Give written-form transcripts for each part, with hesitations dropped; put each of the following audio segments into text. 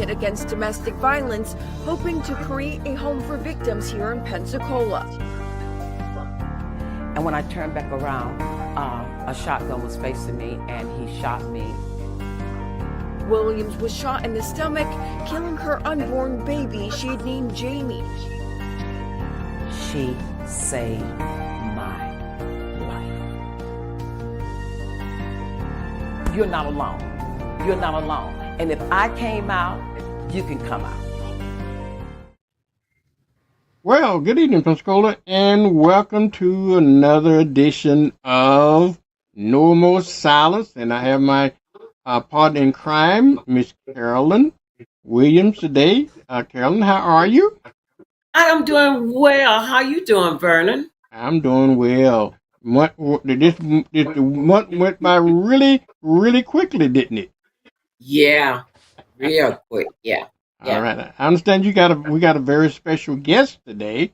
advocate against domestic violence, hoping to create a home for victims here in Pensacola. And when I turned back around, a shotgun was facing me and he shot me. Williams was shot in the stomach, killing her unborn baby she had named Jamie. She saved my life. You're not alone. You're not alone. And if I came out, you can come out. Well, good evening, Pensacola, and welcome to another edition of No More Silence. And I have my partner in crime, Miss Carolyn Williams, today. Carolyn, how are you? I am doing well. How you doing, Vernon? I'm doing well. This month went by really, really quickly, didn't it? Yeah, real quick. Yeah. All right. I understand we got a very special guest today.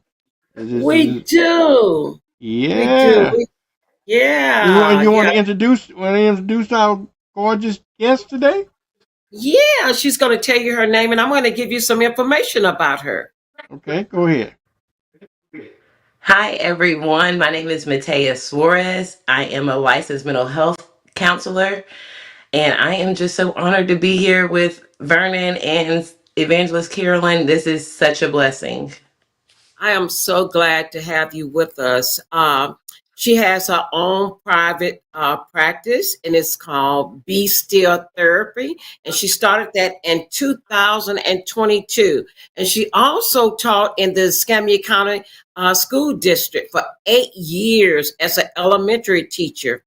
We do. Yeah. We do. Yeah. You want to introduce our gorgeous guest today? Yeah, she's going to tell you her name, and I'm going to give you some information about her. Okay, go ahead. Hi, everyone. My name is Matea Suarez. I am a licensed mental health counselor, and I am just so honored to be here with Vernon and Evangelist Carolyn. This is such a blessing. I am so glad to have you with us. She has her own private practice, and it's called Be Still Therapy. And she started that in 2022. And she also taught in the Escambia County School District for 8 years as an elementary teacher.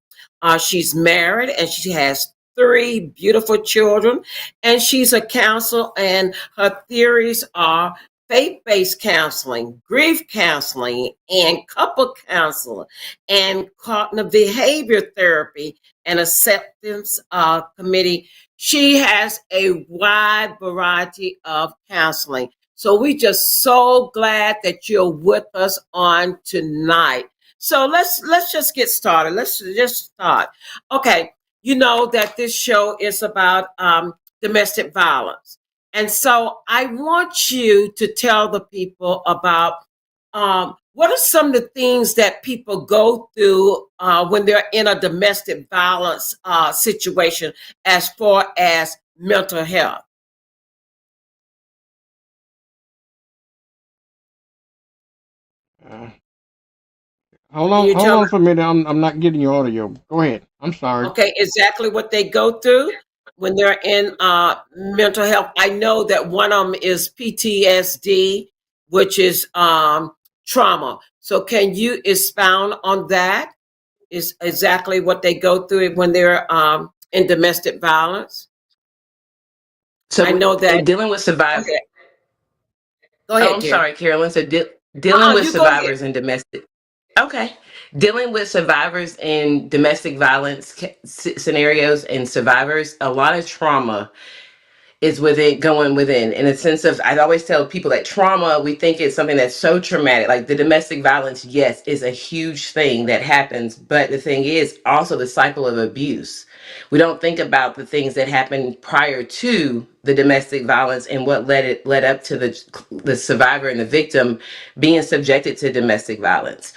She's married, and she has 3 beautiful children, and she's a counselor, and her theories are faith-based counseling, grief counseling, and couple counseling, and cognitive behavior therapy and acceptance committee. She has a wide variety of counseling. So we just so glad that you're with us on tonight. So let's just get started. Let's just start. Okay, you know that this show is about domestic violence. And so I want you to tell the people about what are some of the things that people go through when they're in a domestic violence situation as far as mental health. Hold on for a minute. I'm not getting your audio. Go ahead. I'm sorry. Okay, exactly what they go through when they're in mental health. I know that one of them is PTSD, which is trauma. So can you expound on that? Is exactly what they go through when they're in domestic violence? So I know that dealing with survivors. Okay. Go ahead. I'm sorry, Carolyn. So dealing with survivors in domestic. Okay. Dealing with survivors in domestic violence scenarios and survivors, a lot of trauma is going within in a sense of, I always tell people that trauma, we think it's something that's so traumatic. Like the domestic violence, yes, is a huge thing that happens. But the thing is also the cycle of abuse. We don't think about the things that happened prior to the domestic violence and what led up to the survivor and the victim being subjected to domestic violence.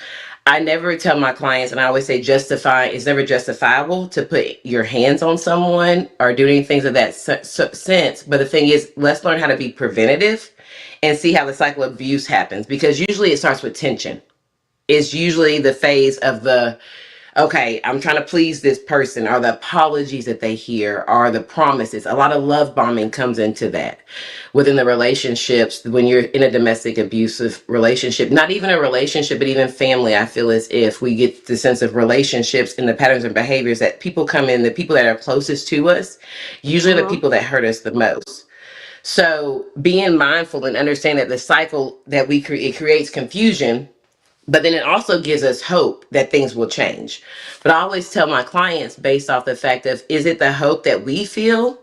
I never tell my clients, and I always say it's never justifiable to put your hands on someone or do any things of that sense. But the thing is, let's learn how to be preventative and see how the cycle of abuse happens, because usually it starts with tension. It's usually the phase of okay, I'm trying to please this person, or the apologies that they hear, or the promises. A lot of love bombing comes into that within the relationships when you're in a domestic abusive relationship. Not even a relationship, but even family. I feel as if we get the sense of relationships and the patterns and behaviors that people come in, the people that are closest to us, usually the people that hurt us the most. So being mindful and understanding that the cycle that we create, it creates confusion, but then it also gives us hope that things will change. But I always tell my clients, based off the fact of, is it the hope that we feel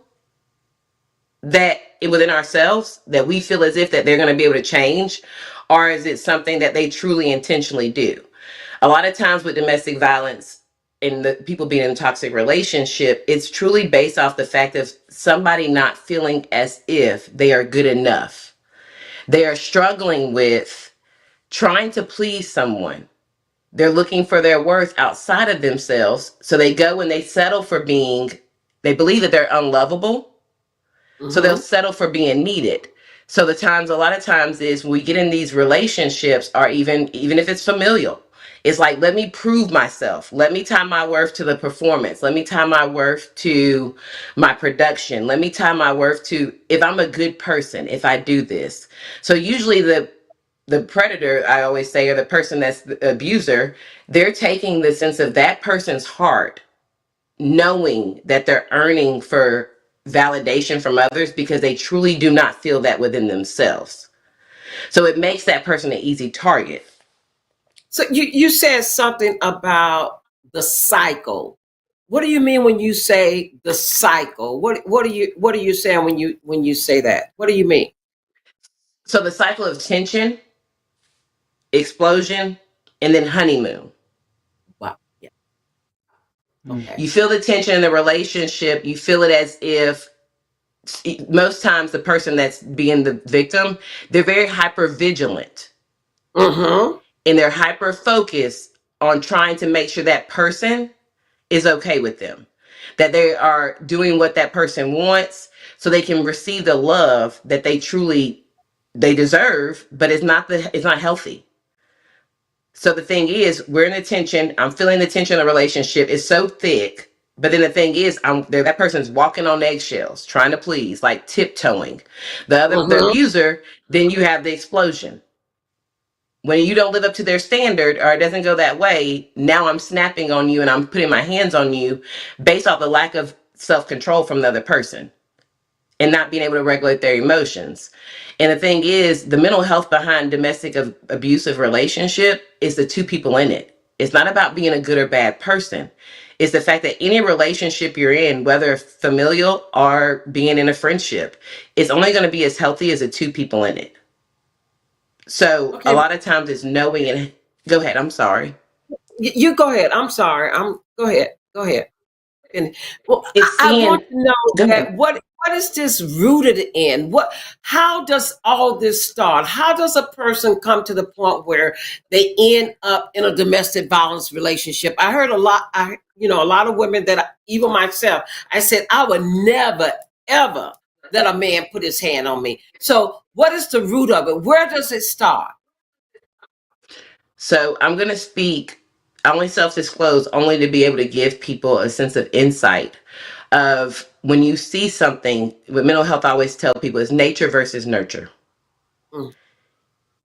that within ourselves, that we feel as if that they're going to be able to change, or is it something that they truly intentionally do? A lot of times with domestic violence, and the people being in a toxic relationship, it's truly based off the fact of somebody not feeling as if they are good enough. They are struggling with trying to please someone. They're looking for their worth outside of themselves. So they go and they settle for being, they believe that they're unlovable. So they'll Mm-hmm. settle for being needed. So a lot of times is when we get in these relationships, or even if it's familial, it's like, let me prove myself. Let me tie my worth to the performance. Let me tie my worth to my production. Let me tie my worth to if I'm a good person, if I do this. So usually the predator, I always say, or the person that's the abuser, they're taking the sense of that person's heart, knowing that they're earning for validation from others because they truly do not feel that within themselves. So it makes that person an easy target. So you said something about the cycle. What do you mean when you say the cycle? What are you saying when you say that? What do you mean? So the cycle of tension, explosion, and then honeymoon. Wow. Yeah. Mm. Okay. You feel the tension in the relationship. You feel it as if most times the person that's being the victim, they're very hyper vigilant Mm-hmm. and they're hyper focused on trying to make sure that person is okay with them, that they are doing what that person wants so they can receive the love that they deserve, but it's not healthy. So the thing is, we're in the tension. I'm feeling the tension in the relationship is so thick. But then the thing is, that person's walking on eggshells, trying to please, like tiptoeing. The Mm-hmm. abuser, then you have the explosion. When you don't live up to their standard or it doesn't go that way, now I'm snapping on you and I'm putting my hands on you based off the lack of self control from the other person and not being able to regulate their emotions. And the thing is, the mental health behind domestic abusive relationship is the two people in it. It's not about being a good or bad person. It's the fact that any relationship you're in, whether familial or being in a friendship, is only going to be as healthy as the two people in it. So a Okay. lot of times it's knowing and go ahead. I'm sorry. You go ahead. I'm sorry. I'm Go ahead. Go ahead. And well, It's I want seeing. to know Go ahead. that what is this rooted in? How does all this start? How does a person come to the point where they end up in a domestic violence relationship? I heard a lot of women even myself, I said I would never ever let a man put his hand on me. So what is the root of it? Where does it start? So I'm going to speak. I only self disclose only to be able to give people a sense of insight of when you see something. With mental health, I always tell people is nature versus nurture. Mm.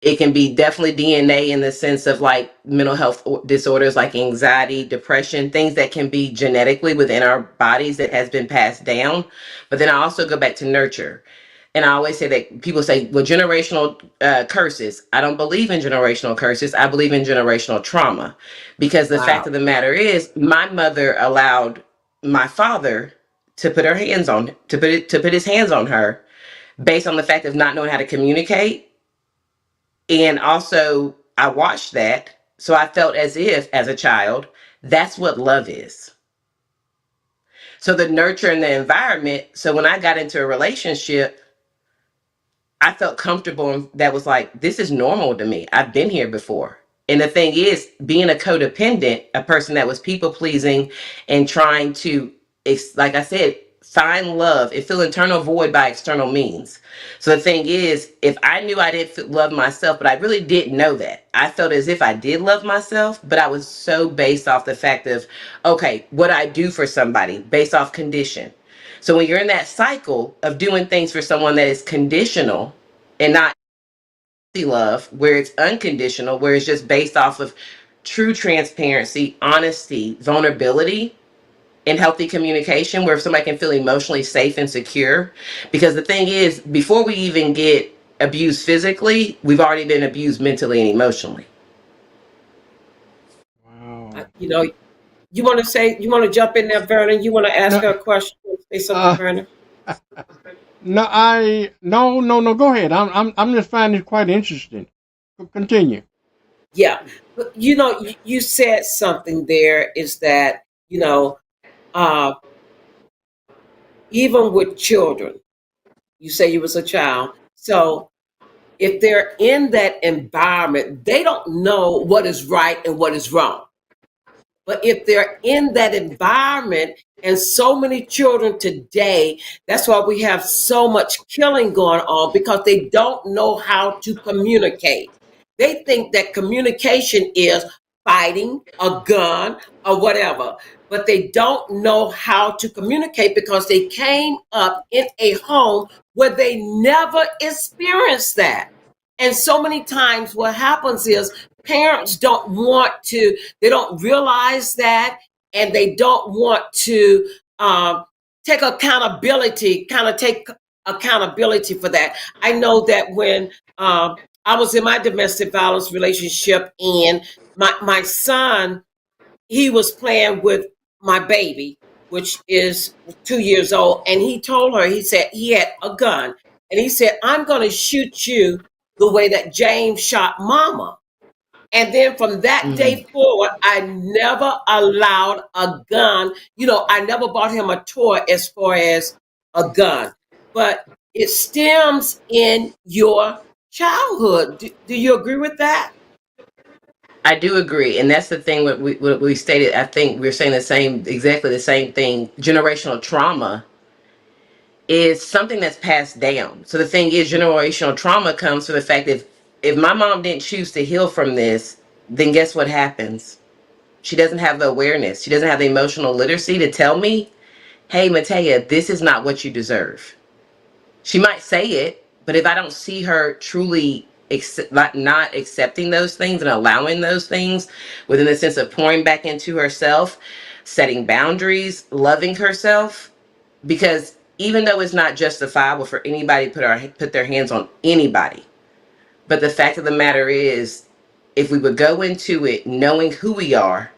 It can be definitely DNA in the sense of like mental health disorders like anxiety, depression, things that can be genetically within our bodies that has been passed down. But then I also go back to nurture. And I always say that people say, well, generational curses. I don't believe in generational curses. I believe in generational trauma because the fact Wow. of the matter is my mother allowed my father to put his hands on her based on the fact of not knowing how to communicate, and also, I watched that. So I felt as if, as a child, that's what love is. So the nurture and the environment. So when I got into a relationship, I felt comfortable and that was like, this is normal to me. I've been here before. And the thing is, being a codependent, a person that was people pleasing and trying to, like I said, find love and fill internal void by external means. So the thing is, if I knew I didn't love myself, but I really didn't know that, I felt as if I did love myself, but I was so based off the fact of, okay, what I do for somebody based off condition. So when you're in that cycle of doing things for someone that is conditional and not love, where it's unconditional, where it's just based off of true transparency, honesty, vulnerability, and healthy communication, where somebody can feel emotionally safe and secure. Because the thing is, before we even get abused physically, we've already been abused mentally and emotionally. Wow. You know, you want to jump in there, Vernon? You want to ask No, her a question? Say something, uh, Vernon? no, no. Go ahead. I'm just finding it quite interesting. Continue. Yeah. But you said something there is that, uh, even with children, you say you was a child. So if they're in that environment, they don't know what is right and what is wrong. But if they're in that environment, and so many children today, that's why we have so much killing going on because they don't know how to communicate. They think that communication is fighting, a gun, or whatever, but they don't know how to communicate because they came up in a home where they never experienced that. And so many times, what happens is parents don't want to, they don't realize that, and they don't want to take accountability, kind of take accountability for that. I know that when I was in my domestic violence relationship, and my son, he was playing with my baby, which is 2 years old, and he told her, he said he had a gun, and he said, "I'm going to shoot you the way that James shot mama." And then from that Mm. day forward, I never allowed a gun. I never bought him a toy as far as a gun. But it stems in your childhood. Do you agree with that? I do agree, and that's the thing. What we stated. I think we're saying exactly the same thing. Generational trauma is something that's passed down. So the thing is, generational trauma comes from the fact that if my mom didn't choose to heal from this, then guess what happens? She doesn't have the awareness. She doesn't have the emotional literacy to tell me, "Hey, Matea, this is not what you deserve." She might say it, but if I don't see her truly not accepting those things and allowing those things within the sense of pouring back into herself, setting boundaries, loving herself, because even though it's not justifiable for anybody to put their hands on anybody, but the fact of the matter is, if we would go into it knowing who we are,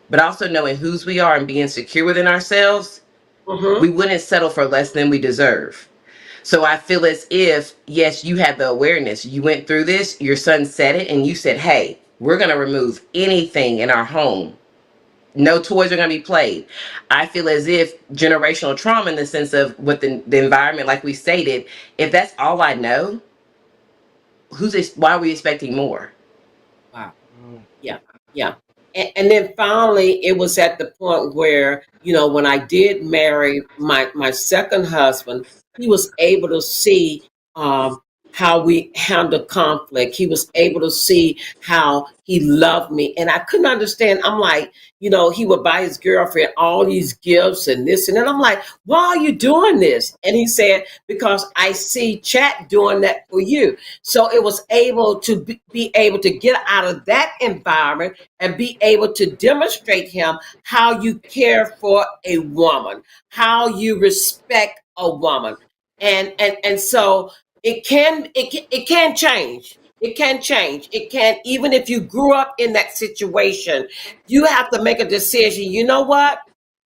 but also knowing whose we are and being secure within ourselves, Mm-hmm. we wouldn't settle for less than we deserve. So I feel as if, yes, you had the awareness. You went through this, your son said it, and you said, "Hey, we're going to remove anything in our home. No toys are going to be played." I feel as if generational trauma, in the sense of what the environment, like we stated, if that's all I know, why are we expecting more? Wow. Oh, Yeah, yeah. And then finally, it was at the point where, when I did marry my second husband, he was able to see how we handle conflict. He was able to see how he loved me. And I couldn't understand. I'm like, he would buy his girlfriend all these gifts and this and then. I'm like, why are you doing this? And he said, because I see Chat doing that for you. So it was able to be able to get out of that environment and be able to demonstrate him how you care for a woman, how you respect a woman. And so it can change. It can change. It can, even if you grew up in that situation, you have to make a decision. You know what?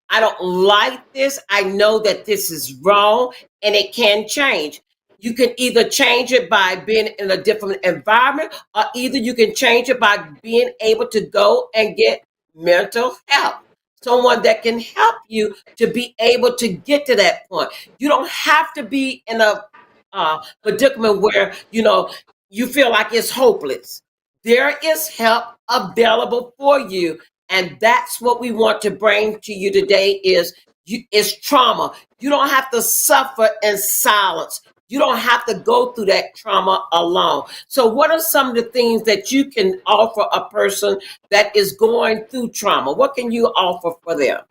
I don't like this. I know that this is wrong, and it can change. You can either change it by being in a different environment, or either you can change it by being able to go and get mental help. Someone that can help you to be able to get to that point. You don't have to be in a predicament where you feel like it's hopeless. There is help available for you, and that's what we want to bring to you today. Is trauma. You don't have to suffer in silence. You don't have to go through that trauma alone. So, what are some of the things that you can offer a person that is going through trauma? What can you offer for them,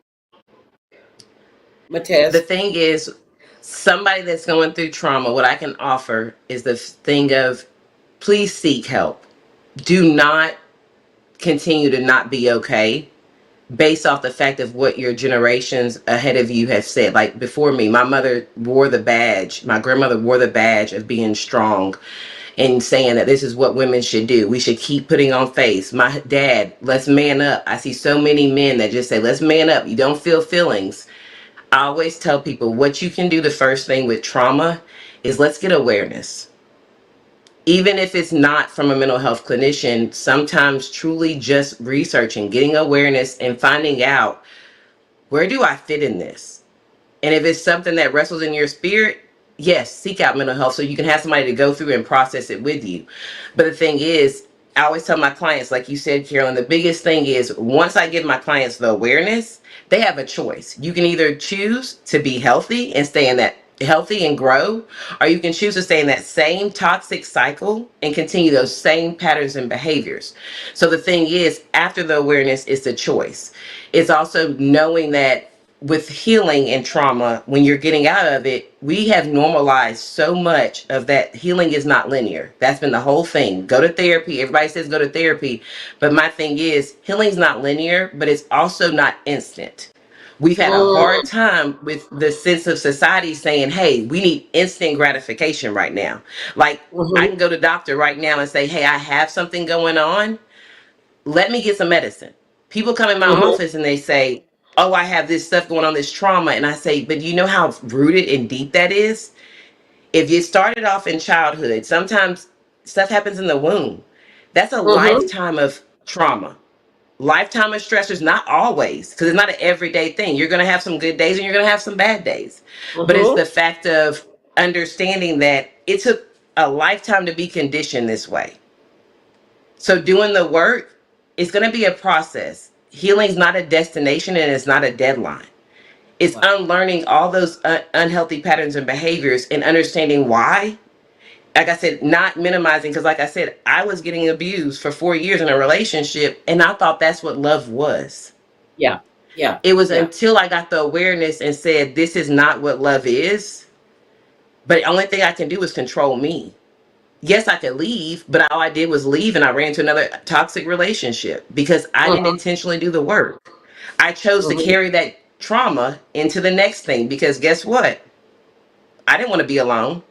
The Matez? thing is, somebody that's going through trauma, what I can offer is the thing of, please seek help. Do not continue to not be okay based off the fact of what your generations ahead of you have said. Like before me, my mother wore the badge, my grandmother wore the badge of being strong and saying that this is what women should do. We should keep putting on face. My dad, let's man up. I see so many men that just say, let's man up. You don't feel feelings. I always tell people what you can do. The first thing with trauma is, let's get awareness. Even if it's not from a mental health clinician, sometimes truly just researching, getting awareness, and finding out, where do I fit in this? And if it's something that wrestles in your spirit, yes, seek out mental health so you can have somebody to go through and process it with you. But the thing is, I always tell my clients, like you said, Carolyn, the biggest thing is once I give my clients the awareness, they have a choice. You can either choose to be healthy and stay in that healthy and grow, or you can choose to stay in that same toxic cycle and continue those same patterns and behaviors. So the thing is, after the awareness, it's a choice. It's also knowing that with healing and trauma, when you're getting out of it, we have normalized so much of that. Healing is not linear. That's been the whole thing. Go to therapy. Everybody says go to therapy. But my thing is, healing's not linear, but it's also not instant. We've had a hard time with the sense of society saying, hey, we need instant gratification right now. Like, I can go to the doctor right now and say, hey, I have something going on. Let me get some medicine. People come in my office and they say, oh, I have this stuff going on, this trauma. And I say, but do you know how rooted and deep that is? If you started off in childhood, sometimes stuff happens in the womb. That's a lifetime of trauma, lifetime of stressors, not always, because it's not an everyday thing. You're going to have some good days and you're going to have some bad days. But it's the fact of understanding that it took a lifetime to be conditioned this way. So doing the work, it's going to be a process. Healing's not a destination and it's not a deadline. It's unlearning all those unhealthy patterns and behaviors and understanding why. Like I said, not minimizing, because like I said, I was getting abused for 4 years in a relationship and I thought that's what love was. Yeah. Yeah. It was Yeah. until I got the awareness and said, this is not what love is. But the only thing I can do is control me. Yes, I could leave, but all I did was leave and I ran into another toxic relationship because I didn't intentionally do the work. I chose to carry that trauma into the next thing because guess what? I didn't want to be alone.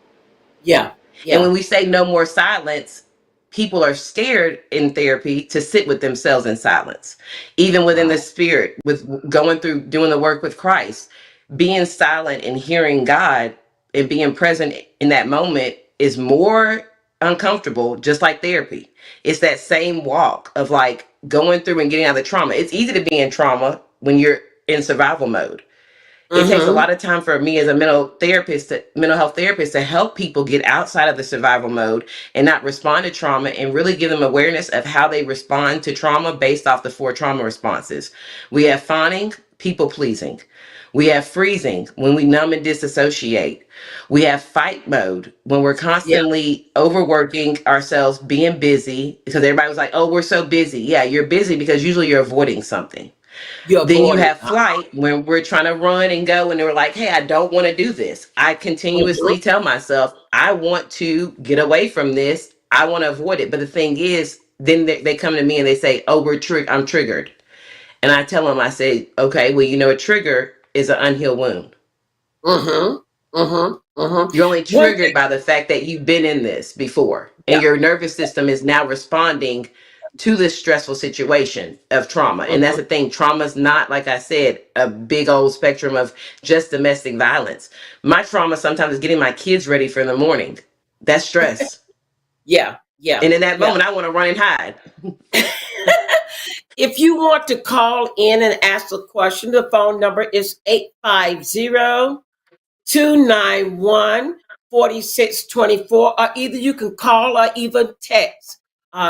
Yeah. And Yeah. when we say no more silence, people are scared in therapy to sit with themselves in silence. Even within the spirit, with going through doing the work with Christ, being silent and hearing God and being present in that moment is more uncomfortable, just like therapy. It's that same walk of like going through and getting out of the trauma. It's easy to be in trauma when you're in survival mode. It takes a lot of time for me as a mental health therapist to help people get outside of the survival mode and not respond to trauma and really give them awareness of how they respond to trauma based off the 4 trauma responses. We have fawning, people pleasing. We have freezing, when we numb and disassociate. We have fight mode, when we're constantly overworking ourselves, being busy, because everybody was like, oh, we're so busy. Yeah, you're busy because usually you're avoiding something. Then you have flight, when we're trying to run and go and they're like, hey, I don't want to do this. I continuously tell myself, I want to get away from this. I want to avoid it. But the thing is, then they come to me and they say, oh, I'm triggered. And I tell them, I say, okay, well, a trigger is an unhealed wound. You're only triggered by the fact that you've been in this before and your nervous system is now responding to this stressful situation of trauma. And that's the thing. Trauma is not, like I said, a big old spectrum of just domestic violence. My trauma sometimes is getting my kids ready for the morning. That's stress. Yeah. And in that moment, I want to run and hide. If you want to call in and ask a question, the phone number is 850-291-4624, or either you can call or even text.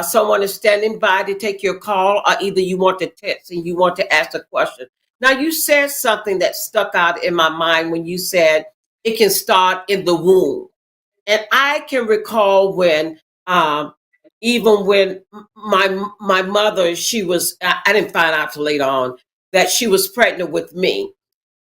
Someone is standing by to take your call, or either you want to text and you want to ask a question. Now, you said something that stuck out in my mind when you said it can start in the womb. And I can recall when, even when my mother, I didn't find out till later on that she was pregnant with me,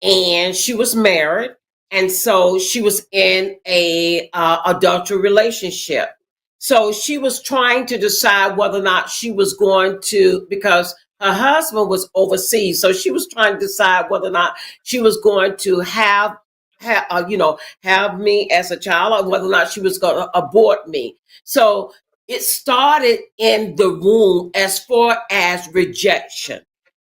and she was married, and so she was in a adultery relationship. So she was trying to decide whether or not she was going to, because her husband was overseas, so she was trying to decide whether or not she was going to have me as a child, or whether or not she was going to abort me. So it started in the womb as far as rejection.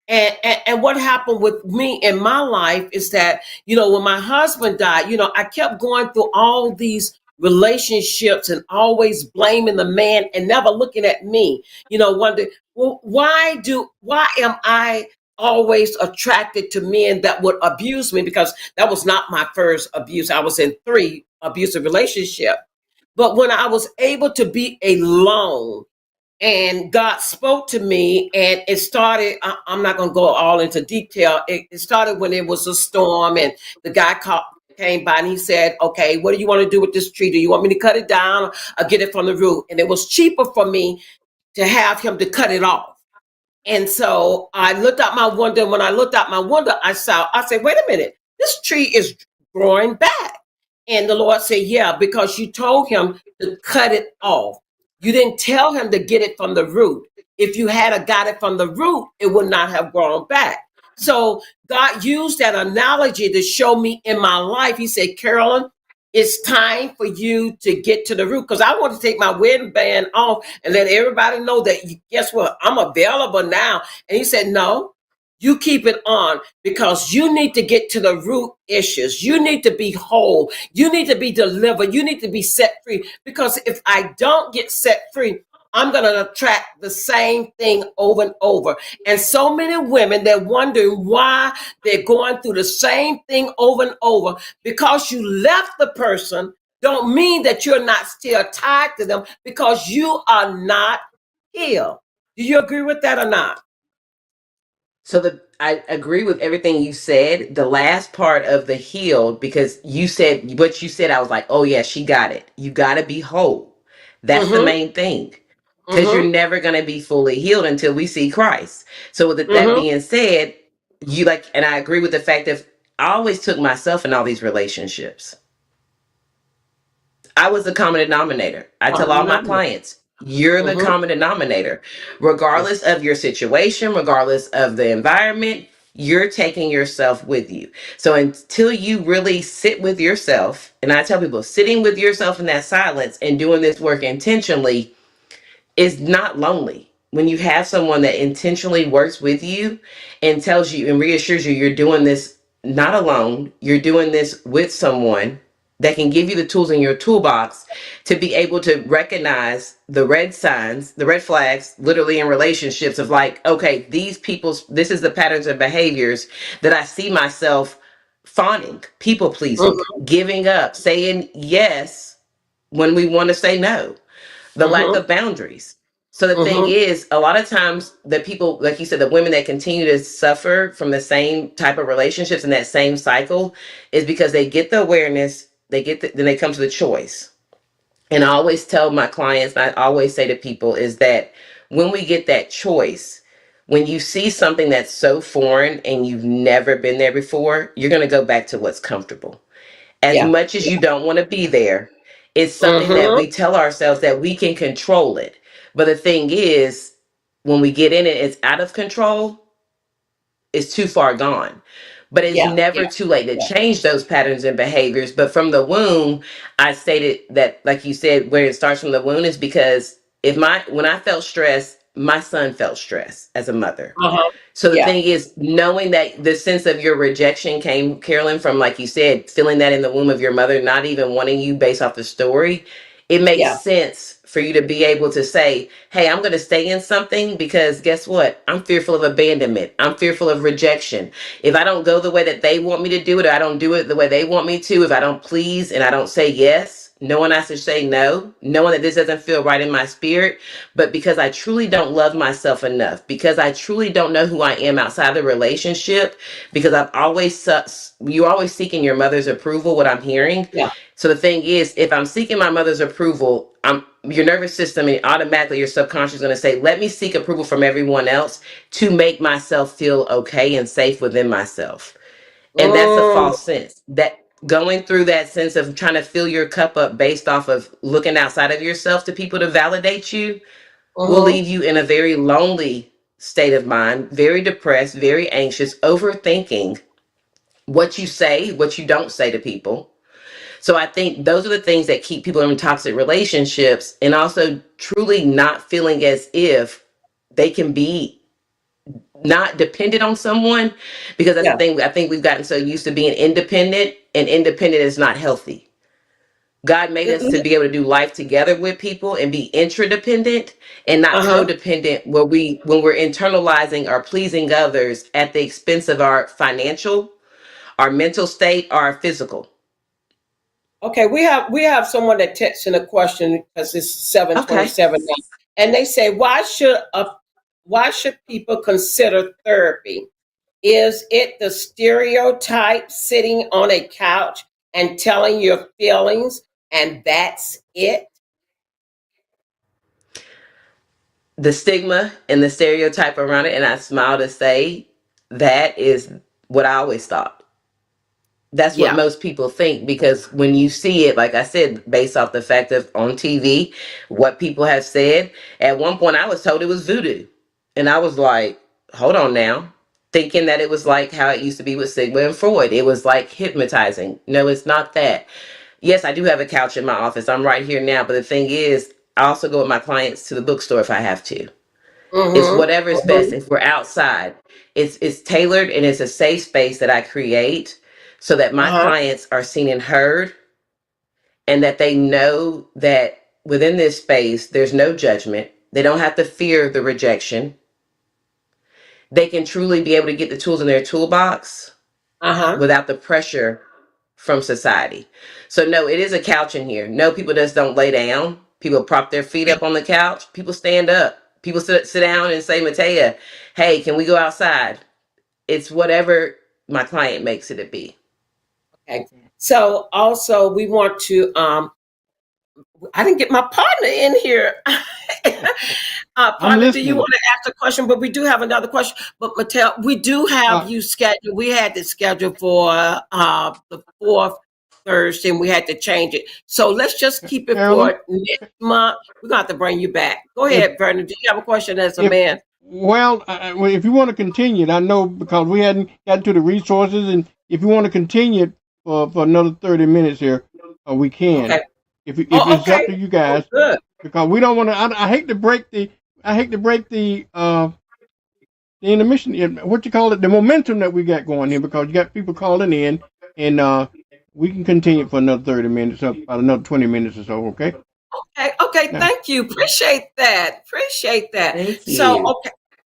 And what happened with me in my life is that, when my husband died, I kept going through all these relationships and always blaming the man and never looking at me. Wonder, well, why am I always attracted to men that would abuse me? Because that was not my first abuse. I was in 3 abusive relationships. But when I was able to be alone and God spoke to me, and it started. I'm not going to go all into detail. It started when it was a storm, and the guy came by and he said, "Okay, what do you want to do with this tree? Do you want me to cut it down or get it from the root?" And it was cheaper for me to have him to cut it off. And so I looked out my window. When I looked out my window, I said, wait a minute, this tree is growing back. And the Lord said, yeah, because you told him to cut it off. You didn't tell him to get it from the root. If you had got it from the root, it would not have grown back. So God used that analogy to show me in my life. He said, Carolyn, it's time for you to get to the root, because I want to take my wedding band off and let everybody know that, guess what, I'm available now. And he said, no, you keep it on, because you need to get to the root issues. You need to be whole. You need to be delivered. You need to be set free, because if I don't get set free, I'm going to attract the same thing over and over. And so many women, they're wondering why they're going through the same thing over and over. Because you left the person don't mean that you're not still tied to them, because you are not healed. Do you agree with that or not? So I agree with everything you said. The last part of the healed, because you said what you said, I was like, oh yeah, she got it. You got to be whole. That's the Mm-hmm. main thing, because you're Mm-hmm. never going to be fully healed until we see Christ. So with that Mm-hmm. being said, and I agree with the fact that I always took myself in all these relationships. I was the common denominator. I tell all my clients, you're the Mm-hmm. common denominator. Regardless of your situation, regardless of the environment, you're taking yourself with you. So until you really sit with yourself, and I tell people, sitting with yourself in that silence and doing this work intentionally is not lonely. When you have someone that intentionally works with you and tells you and reassures you you're doing this not alone, you're doing this with someone that can give you the tools in your toolbox to be able to recognize the red signs, the red flags, literally in relationships of like, okay, these people's, this is the patterns of behaviors that I see myself fawning, people pleasing, Mm-hmm. giving up, saying yes when we want to say no, the lack Mm-hmm. of boundaries. So the thing Mm-hmm. is, a lot of times the people, like you said, the women that continue to suffer from the same type of relationships and that same cycle is because they get the awareness, then they come to the choice. And I always tell my clients, and I always say to people is that when we get that choice, when you see something that's so foreign and you've never been there before, you're going to go back to what's comfortable. As Yeah. much as you don't want to be there, it's something that Mm-hmm. we tell ourselves that we can control it. But the thing is, when we get in it, it's out of control, it's too far gone. But it's Yeah. never Yeah. too late to Yeah. change those patterns and behaviors. But from the womb, I stated that, like you said, where it starts from the womb is because when I felt stress, my son felt stress as a mother. Uh-huh. So the Yeah. thing is, knowing that the sense of your rejection came, Carolyn, from, like you said, feeling that in the womb of your mother, not even wanting you based off the story, it makes Yeah. sense for you to be able to say, hey, I'm going to stay in something because guess what? I'm fearful of abandonment. I'm fearful of rejection. If I don't go the way that they want me to do it, or I don't do it the way they want me to, if I don't please and I don't say yes, knowing I should say no, knowing that this doesn't feel right in my spirit, but because I truly don't love myself enough, because I truly don't know who I am outside the relationship, because you're always seeking your mother's approval, what I'm hearing. Yeah. So the thing is, if I'm seeking my mother's approval, your nervous system and automatically your subconscious is going to say, let me seek approval from everyone else to make myself feel okay and safe within myself. And that's a Mm-hmm. false sense. That going through that sense of trying to fill your cup up based off of looking outside of yourself to people to validate you will Mm-hmm. leave you in a very lonely state of mind, very depressed, very anxious, overthinking what you say, what you don't say to people. So I think those are the things that keep people in toxic relationships, and also truly not feeling as if they can be not dependent on someone, because that's the Yeah. thing. I think we've gotten so used to being independent, and independent is not healthy. God made us to be able to do life together with people and be interdependent and not Uh-huh. codependent, where when we're internalizing or pleasing others at the expense of our financial, our mental state, or our physical. Okay, we have someone that texts in a question because it's Okay. 7:27 now, and they say, why should people consider therapy? Is it the stereotype sitting on a couch and telling your feelings, and that's it? The stigma and the stereotype around it, and I smile to say that is what I always thought. That's what Yeah. most people think, because when you see it, like I said, based off the fact of on TV, what people have said, at one point I was told it was voodoo. And I was like, hold on now. Thinking that it was like how it used to be with Sigmund and Freud. It was like hypnotizing. No, it's not that. Yes, I do have a couch in my office. I'm right here now. But the thing is, I also go with my clients to the bookstore if I have to. It's Mm-hmm. whatever's best. If we're outside, it's tailored, and it's a safe space that I create so that my Uh-huh. clients are seen and heard, and that they know that within this space there's no judgment. They don't have to fear the rejection. They can truly be able to get the tools in their toolbox Uh-huh. without the pressure from society. So no, it is a couch in here. No, people just don't lay down. People prop their feet up on the couch. People stand up. People sit down and say, Matea, hey, can we go outside? It's whatever my client makes it be. Okay. So also we want to I didn't get my partner in here. I'm Partner, do you listening. want to ask a question? But we do have another question. But Mattel, we do have Uh, you scheduled. We had this scheduled for the fourth Thursday, and we had to change it. So let's just keep it Carolyn, for next month. We're gonna have to bring you back. Go if ahead, Vernon. Do you have a question as a if man? well, well, if you want to continue it, I know because we hadn't gotten to the resources, and if you want to continue it for another 30 minutes here, we can. Okay. If Oh, it's up okay. to you Oh, guys, good. because we don't want to. I hate to break the intermission. What you call it? The momentum that we got going here, because you got people calling in, and we can continue for another 30 minutes, about another 20 minutes or so. Okay. Okay. Okay. Now, Thank you. Appreciate that. Appreciate that. Thank So, you. okay.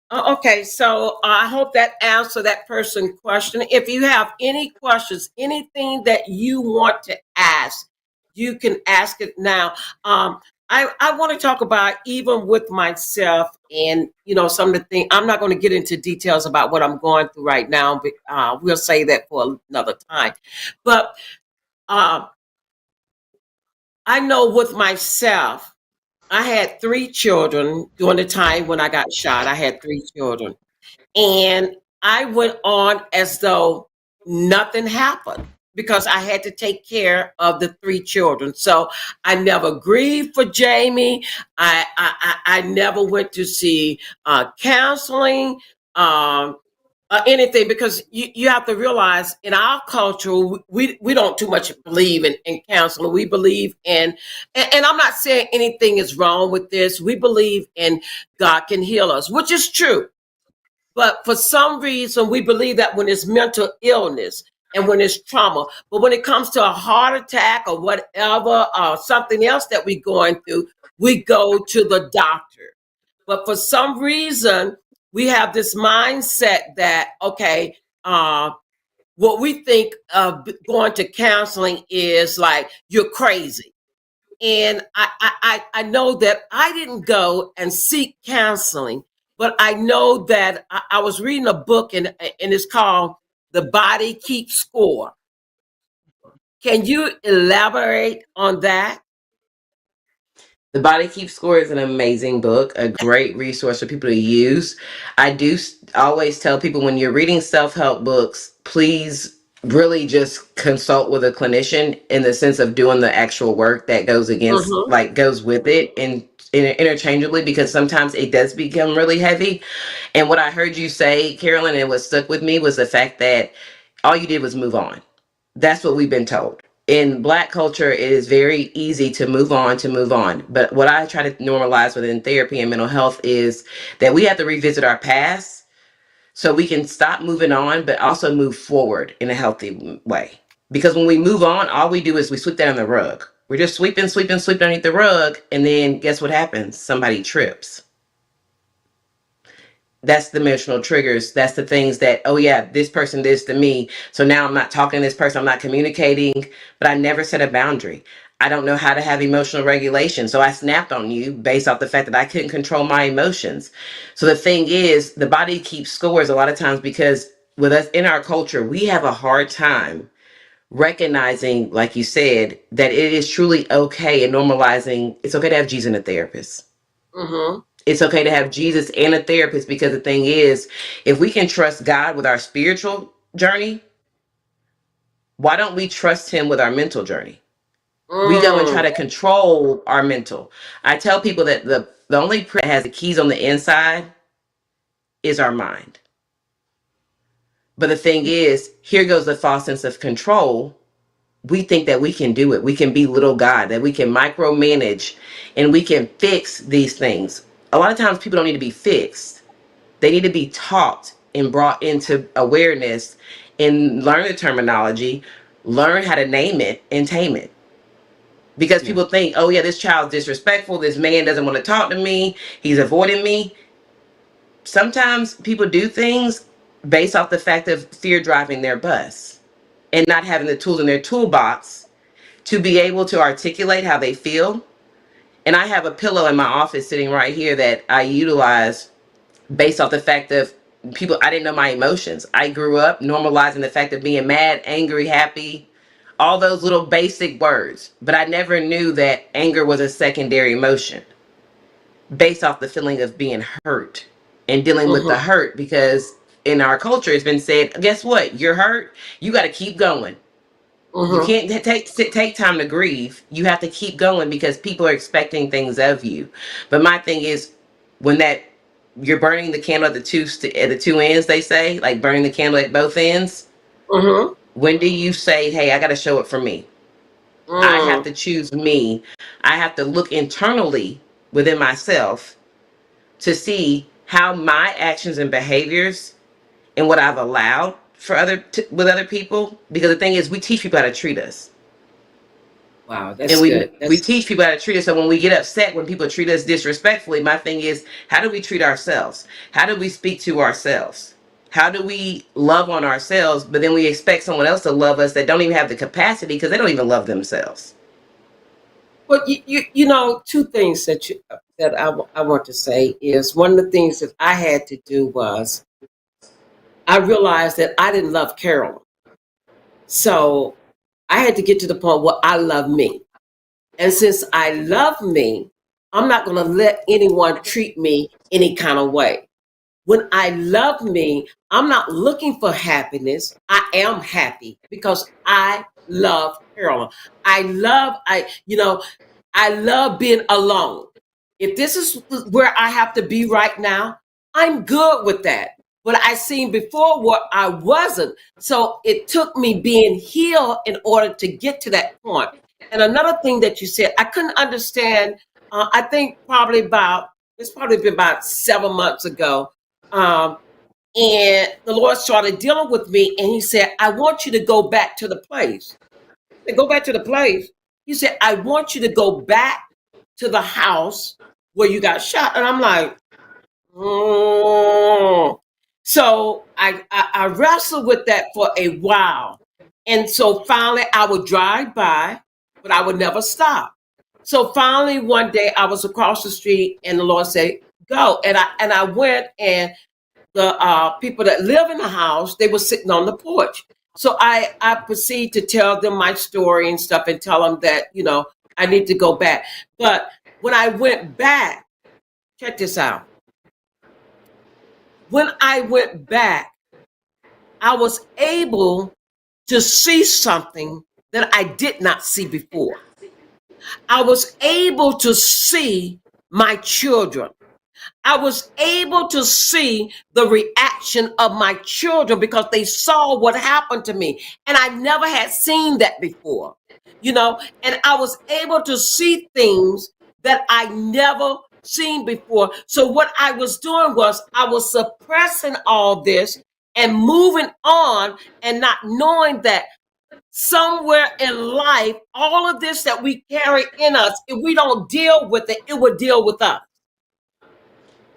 Okay, so I hope that answered that person's question. If you have any questions, anything that you want to ask, you can ask it now. I want to talk about even with myself and some of the things. I'm not going to get into details about what I'm going through right now, but we'll say that for another time. But uh, I know with myself, I had 3 children during the time when I got shot. I had 3 children. And I went on as though nothing happened because I had to take care of the 3 children. So I never grieved for Jamie. I never went to see counseling. Anything, because you have to realize in our culture we don't too much believe in counseling. We believe and I'm not saying anything is wrong with this. We believe in God can heal us, which is true. But for some reason, we believe that when it's mental illness and when it's trauma, but when it comes to a heart attack or whatever, something else that we're going through, we go to the doctor. But for some reason, we have this mindset that, okay, what we think of going to counseling is like, you're crazy. And I know that I didn't go and seek counseling, but I know that I was reading a book and it's called The Body Keeps Score. Can you elaborate on that? The Body Keeps Score is an amazing book, a great resource for people to use. I do always tell people, when you're reading self help books, please really just consult with a clinician, in the sense of doing the actual work that goes against, Mm-hmm. like, goes with it, and interchangeably, because sometimes it does become really heavy. And what I heard you say, Carolyn, and what stuck with me was the fact that all you did was move on. That's what we've been told. In Black culture, it is very easy to move on, to move on. But what I try to normalize within therapy and mental health is that we have to revisit our past so we can stop moving on, but also move forward in a healthy way. Because when we move on, all we do is we sweep that on the rug. We're just sweeping, sweeping, sweeping underneath the rug, and then guess what happens? Somebody trips. That's the emotional triggers. That's the things that, oh yeah, this person did this to me. So now I'm not talking to this person. I'm not communicating, but I never set a boundary. I don't know how to have emotional regulation. So I snapped on you based off the fact that I couldn't control my emotions. So the thing is, the body keeps scores a lot of times because with us in our culture, we have a hard time recognizing, like you said, that it is truly okay and normalizing. It's okay to have Jesus and a therapist. Mm-hmm. It's okay to have Jesus and a therapist, because the thing is, if we can trust God with our spiritual journey, why don't we trust him with our mental journey? We go and try to control our mental. I tell people that the only that has the keys on the inside is our mind. But the thing is, here goes the false sense of control. We think that we can do it. We can be little God, that we can micromanage and we can fix these things. A lot of times people don't need to be fixed. They need to be taught and brought into awareness and learn the terminology, learn how to name it and tame it. Because Yeah. people think, oh yeah, this child's disrespectful. This man doesn't want to talk to me. He's avoiding me. Sometimes people do things based off the fact of fear driving their bus and not having the tools in their toolbox to be able to articulate how they feel. And I have a pillow in my office sitting right here that I utilize based off the fact of people, I didn't know my emotions. I grew up normalizing the fact of being mad, angry, happy, all those little basic words. But I never knew that anger was a secondary emotion based off the feeling of being hurt and dealing with the Mm-hmm. hurt, because in our culture it's been said, guess what? You're hurt. You got to keep going. You Mm-hmm. can't take time to grieve. You have to keep going because people are expecting things of you. But my thing is, when that you're burning the candle at the two ends, they say, like burning the candle at both ends. Mm-hmm. When do you say, "Hey, I got to show it for me. I have Mm. to choose me. I have to look internally within myself to see how my actions and behaviors and what I've allowed for with other people." Because the thing is, we teach people how to treat us. Wow, And that's we good. we That's teach people how to treat us. So when we get upset when people treat us disrespectfully, my thing is, how do we treat ourselves? How do we speak to ourselves? How do we love on ourselves, but then we expect someone else to love us that don't even have the capacity because they don't even love themselves? well, you know, two things that I want to say is one of the things that I had to do was I realized that I didn't love Carolyn, so I had to get to the point where I love me. And since I love me, I'm not going to let anyone treat me any kind of way. When I love me, I'm not looking for happiness. I am happy because I love Carolyn. I love being alone. If this is where I have to be right now, I'm good with that. But I seen before where I wasn't. So it took me being healed in order to get to that point. And another thing that you said, I couldn't understand. I think it's probably been about 7 months ago. Um, and the Lord started dealing with me, and He said, I want you to go back to the place. I said, go back to the place. He said, I want you to go back to the house where you got shot. And I'm like, mm. So I wrestled with that for a while. And so finally I would drive by, but I would never stop. So finally one day I was across the street and the Lord said, go. And I went, and the people that live in the house, they were sitting on the porch. So I proceed to tell them my story and stuff and tell them that, I need to go back. But when I went back, check this out. When I went back, I was able to see something that I did not see before. I was able to see my children. I was able to see the reaction of my children because they saw what happened to me. And I never had seen that before, and I was able to see things that I never seen before. So what I was doing was I was suppressing all this and moving on and not knowing that somewhere in life, all of this that we carry in us, if we don't deal with it, it will deal with us.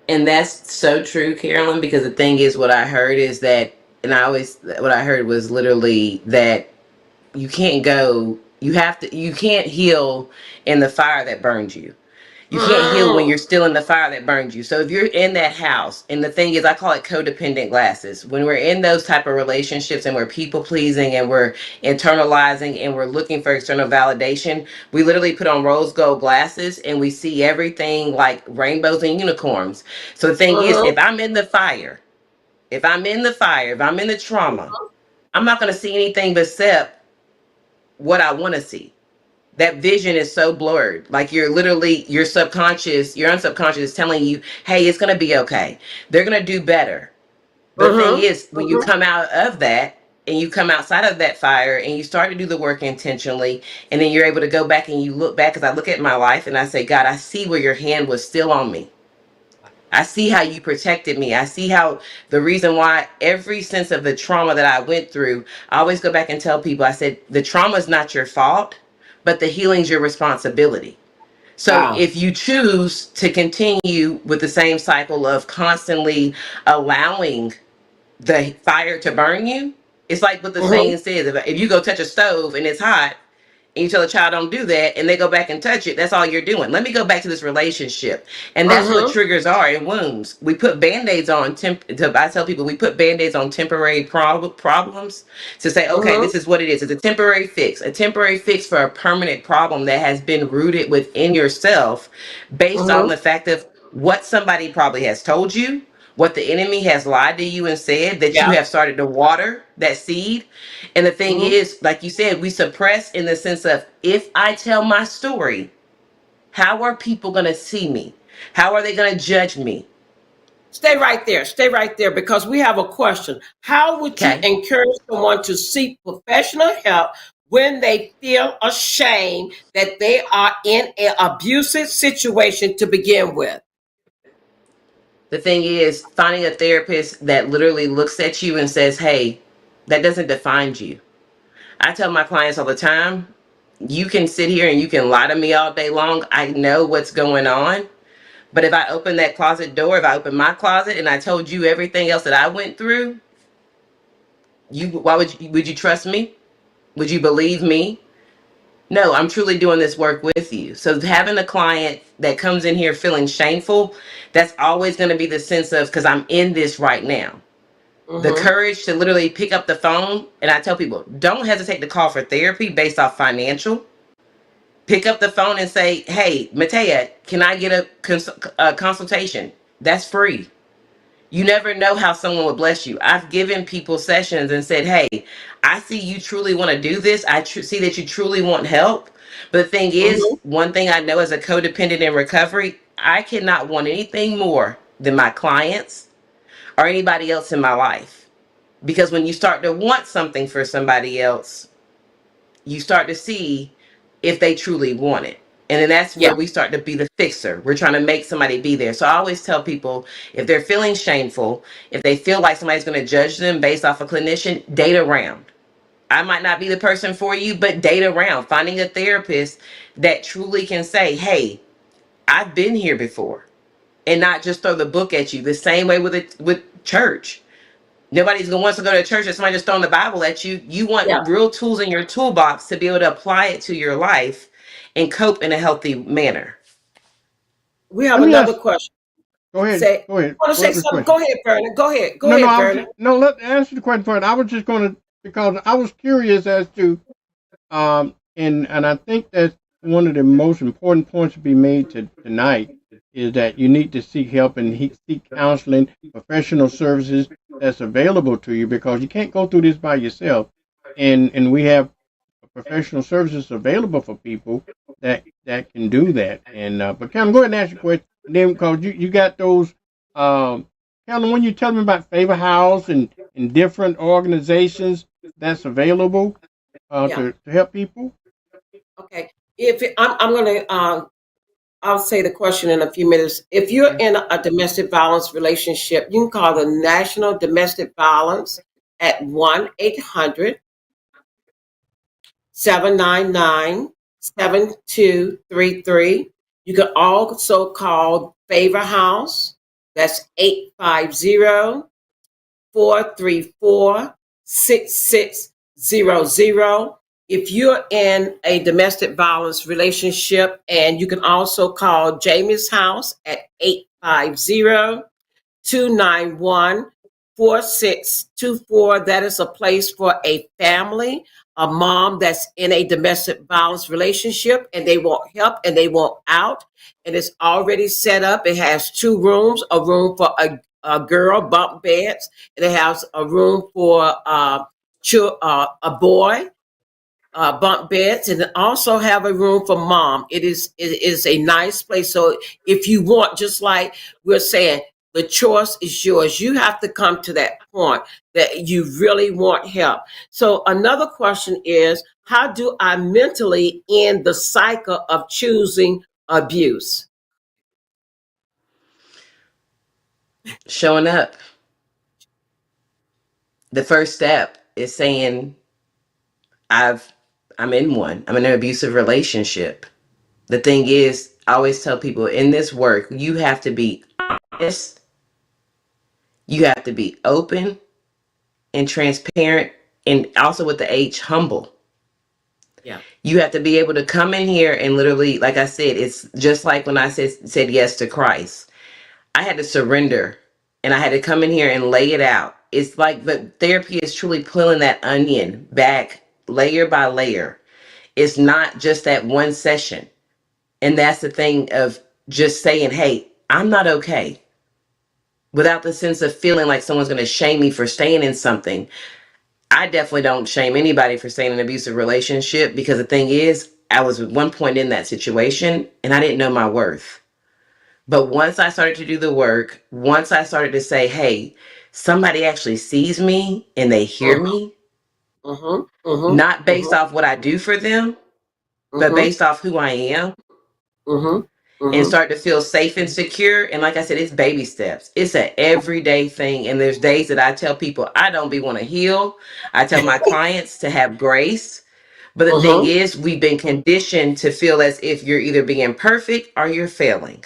And that's so true, Carolyn, because the thing is, what I heard is that, and what I heard was literally that you can't go, you can't heal in the fire that burns you. You can't heal when Mm. you're still in the fire that burns you. So if you're in that house, and the thing is, I call it codependent glasses. When we're in those type of relationships and we're people pleasing and we're internalizing and we're looking for external validation, we literally put on rose gold glasses and we see everything like rainbows and unicorns. So the thing is, Mm-hmm. if I'm in the fire, if I'm in the fire, if I'm in the trauma, I'm not going to see anything except what I want to see. That vision is so blurred. Like you're literally, your subconscious, your unsubconscious is telling you, hey, it's going to be okay. They're going to do better. But the thing Mm-hmm. is, when you come out of that and you come outside of that fire and you start to do the work intentionally, and then you're able to go back and you look back, because I look at my life and I say, God, I see where your hand was still on me. I see how you protected me. I see how the reason why every sense of the trauma that I went through, I always go back and tell people, I said, the trauma is not your fault, but the healing's your responsibility. So Wow. if you choose to continue with the same cycle of constantly allowing the fire to burn you, it's like what the Mm-hmm. saying says, if you go touch a stove and it's hot, and you tell a child don't do that and they go back and touch it, that's all you're doing. Let me go back to this relationship. And that's what Mm-hmm. triggers are in wounds. We put band-aids on I tell people we put band-aids on temporary problems to say, okay, Mm-hmm. this is what it is. It's a temporary fix. A temporary fix for a permanent problem that has been rooted within yourself based on Mm-hmm. the fact of what somebody probably has told you, what the enemy has lied to you and said, that you Yeah. have started to water that seed. And the thing Mm-hmm. is, like you said, we suppress in the sense of, if I tell my story, how are people going to see me? How are they going to judge me? Stay right there. Stay right there because we have a question. How would you Okay. encourage someone to seek professional help when they feel ashamed that they are in an abusive situation to begin with? The thing is, finding a therapist that literally looks at you and says, hey, that doesn't define you. I tell my clients all the time, you can sit here and you can lie to me all day long. I know what's going on. But if I open that closet door, if I open my closet and I told you everything else that I went through, why would you trust me? Would you believe me? No, I'm truly doing this work with you. So having a client that comes in here feeling shameful, that's always going to be the sense of, because I'm in this right now. The Mm-hmm. courage to literally pick up the phone, and I tell people, don't hesitate to call for therapy based off financial. Pick up the phone and say, hey, Matea, can I get a consultation? That's free. You never know how someone will bless you. I've given people sessions and said, hey, I see you truly want to do this. I see that you truly want help. But the thing is, Mm-hmm. one thing I know as a codependent in recovery, I cannot want anything more than my clients or anybody else in my life. Because when you start to want something for somebody else, you start to see if they truly want it. And then that's Yeah. where we start to be the fixer. We're trying to make somebody be there. So I always tell people, if they're feeling shameful, if they feel like somebody's going to judge them based off a clinician, date around. I might not be the person for you, but date around. Finding a therapist that truly can say, hey, I've been here before, and not just throw the book at you. The same way with church. Nobody's gonna want to go to church and somebody just throwing the Bible at you. You want Yeah. real tools in your toolbox to be able to apply it to your life and cope in a healthy manner. We have Let me another ask. question. Go ahead. Say, Go ahead. want to Go say ahead with the something? question. Go ahead, Vernon. Go ahead. Go No, no. ahead, I was Vernon. just, no. Let answer the question first. I was just going to, because I was curious as to and I think that's one of the most important points to be made tonight is that you need to seek help and seek counseling, professional services that's available to you, because you can't go through this by yourself. And we have professional services available for people that can do that. And but Kevin, go ahead and ask your question. And then because you got those Kevin, when you tell me about Favor House and different organizations that's available Yeah. to help people. Okay. I'm going to, I'll say the question in a few minutes. If you're in a domestic violence relationship, you can call the National Domestic Violence at 1-800 799-7233. You can also call Favor House. That's 850-434-6600. If you're in a domestic violence relationship, and you can also call Jamie's house at 850-291-4624. That is a place for a family, a mom that's in a domestic violence relationship and they want help and they want out. And it's already set up. It has 2 rooms, a room for a girl, bunk beds, and it has a room for a boy, bunk beds, and also have a room for mom. It is a nice place. So if you want, just like we're saying, the choice is yours. You have to come to that point that you really want help. So another question is, how do I mentally end the cycle of choosing abuse? Showing up. The first step is saying, I'm in one. I'm in an abusive relationship. The thing is, I always tell people in this work, you have to be honest, you have to be open and transparent, and also with the H, humble. Yeah. You have to be able to come in here and literally, like I said, it's just like when I said yes to Christ. I had to surrender and I had to come in here and lay it out. It's like the therapy is truly peeling that onion back layer by layer. It's not just that one session. And that's the thing of just saying, hey, I'm not okay, without the sense of feeling like someone's going to shame me for staying in something. I definitely don't shame anybody for staying in an abusive relationship, because the thing is, I was at one point in that situation and I didn't know my worth. But once I started to do the work, once I started to say, hey, somebody actually sees me and they hear Mm-hmm. me, Mm-hmm. Mm-hmm. not based off what I do for them, but Mm-hmm. based off who I am, Mm-hmm. and Mm-hmm. start to feel safe and secure. And like I said, it's baby steps. It's an everyday thing. And there's days that I tell people I don't be want to heal. I tell my clients to have grace. But the thing Mm-hmm. is, we've been conditioned to feel as if you're either being perfect or you're failing.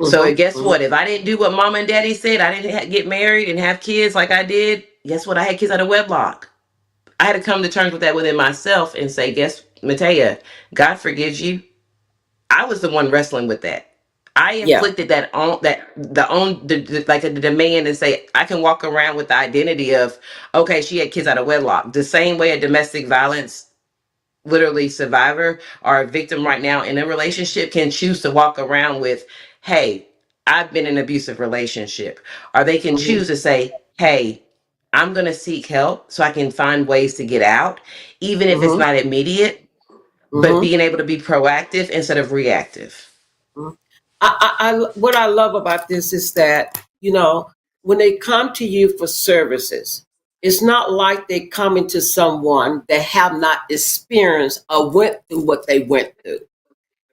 So guess Mm-hmm. what? If I didn't do what mom and daddy said, I didn't get married and have kids like I did. Guess what? I had kids out of wedlock. I had to come to terms with that within myself and say, guess, Matea, God forgives you. I was the one wrestling with that. I Yeah. inflicted that on like the demand, and say I can walk around with the identity of, okay, she had kids out of wedlock. The same way a domestic violence literally survivor or a victim right now in a relationship can choose to walk around with, hey, I've been in an abusive relationship. Or they can Mm-hmm. choose to say, hey, I'm going to seek help so I can find ways to get out, even if it's Mm-hmm. not immediate, but Mm-hmm. being able to be proactive instead of reactive. Mhm. What I love about this is that, when they come to you for services, it's not like they coming to someone that have not experienced or went through what they went through.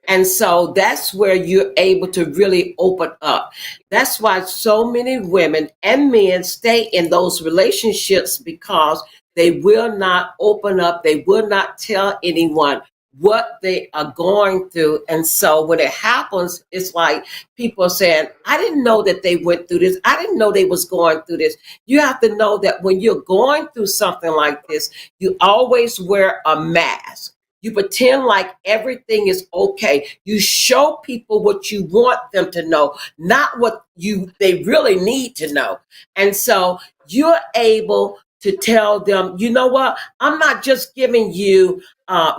And so that's where you're able to really open up. That's why so many women and men stay in those relationships, because they will not open up. They will not tell anyone what they are going through. And so when it happens, it's like people are saying, I didn't know that they went through this. I didn't know they was going through this. You have to know that when you're going through something like this, you always wear a mask. You pretend like everything is okay. You show people what you want them to know, not what they really need to know. And so you're able to tell them, you know what? I'm not just giving you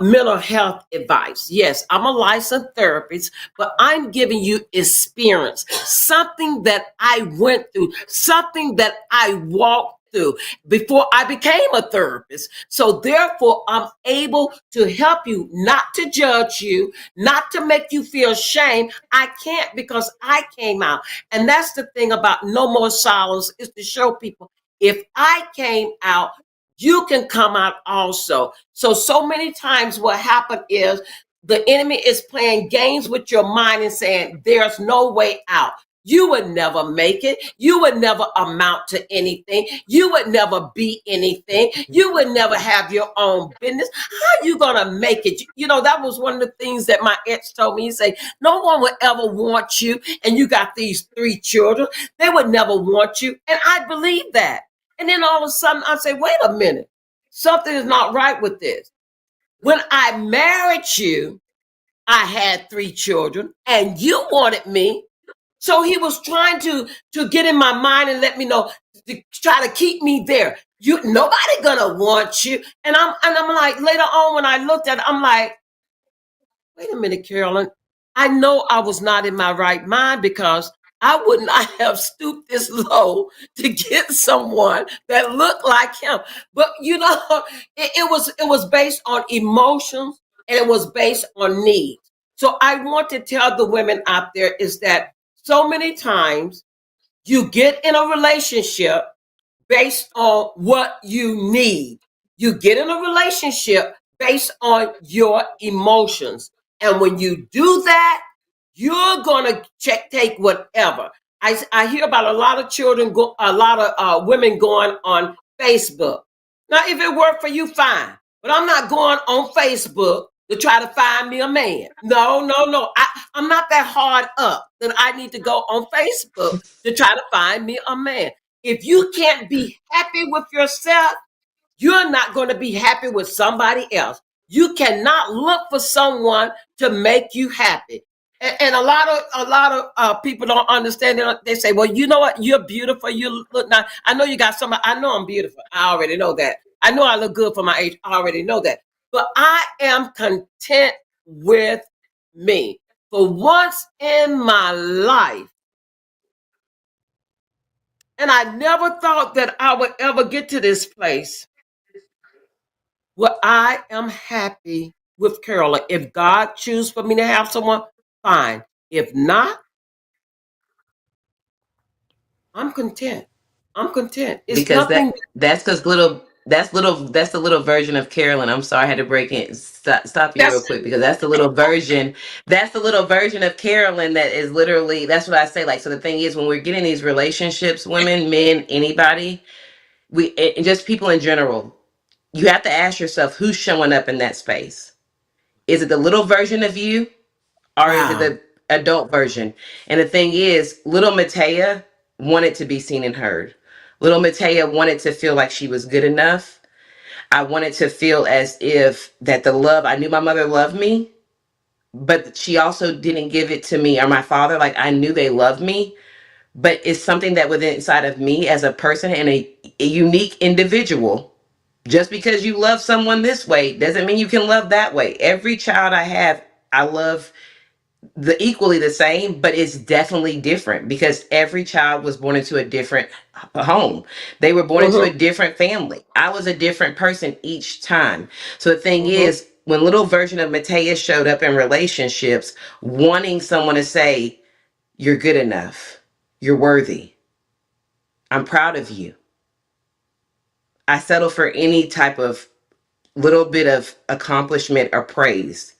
mental health advice. Yes, I'm a licensed therapist, but I'm giving you experience, something that I went through, something that I walked through before I became a therapist. So therefore, I'm able to help you, not to judge you, not to make you feel shame. I can't, because I came out. And that's the thing about No More Silence, is to show people, if I came out, you can come out also. So many times what happened is the enemy is playing games with your mind and saying, there's no way out. You would never make it. You would never amount to anything. You would never be anything. You would never have your own business. How are you going to make it? You know, that was one of the things that my ex told me. He said, no one would ever want you. And you got these 3 children. They would never want you. And I believe that. And then all of a sudden I say, wait a minute. Something is not right with this. When I married you, I had 3 children and you wanted me. So he was trying to get in my mind and let me know, to try to keep me there. Nobody gonna want you. And I'm like, later on when I looked at it, I'm like, wait a minute, Carolyn. I know I was not in my right mind because I would not have stooped this low to get someone that looked like him. But you know, it was based on emotions and it was based on needs. So I want to tell the women out there is that so many times you get in a relationship based on what you need. You get in a relationship based on your emotions. And when you do that, you're going to take whatever. I hear about a lot of children, a lot of women going on Facebook. Now, if it worked for you, fine. But I'm not going on Facebook to try to find me a man. No, no, no. I'm not that hard up that I need to go on Facebook to try to find me a man. If you can't be happy with yourself, you're not going to be happy with somebody else. You cannot look for someone to make you happy. And a lot of people don't understand it. They say, well, you know what? You're beautiful. You look nice. I know you got somebody. I know I'm beautiful. I already know that. I know I look good for my age. I already know that. But I am content with me. For once in my life, and I never thought that I would ever get to this place where I am happy with Carolyn. If God chooses for me to have someone, fine. If not, I'm content. I'm content. It's Because nothing. that's because that's the little version of Carolyn. I'm sorry, I had to break in, stop you real That's quick, because that's the little version of Carolyn that is literally, that's what I say. Like, so the thing is, when we're getting these relationships, women, men, anybody, and just people in general, you have to ask yourself who's showing up in that space. Is it the little version of you, or is it wow. the adult version? And the thing is, little Matea wanted to be seen and heard. Little Matea wanted to feel like she was good enough. I wanted to feel as if that the love, I knew my mother loved me, but she also didn't give it to me, or my father. Like, I knew they loved me, but it's something that was inside of me as a person and a unique individual. Just because you love someone this way doesn't mean you can love that way. Every child I have, I love the equally the same, but it's definitely different because every child was born into a different home. They were born into a Mm-hmm, different family. I was a different person each time. So the thing mm-hmm, is, when little version of Matea showed up in relationships, wanting someone to say, "You're good enough. You're worthy. I'm proud of you." I settle for any type of little bit of accomplishment or praise.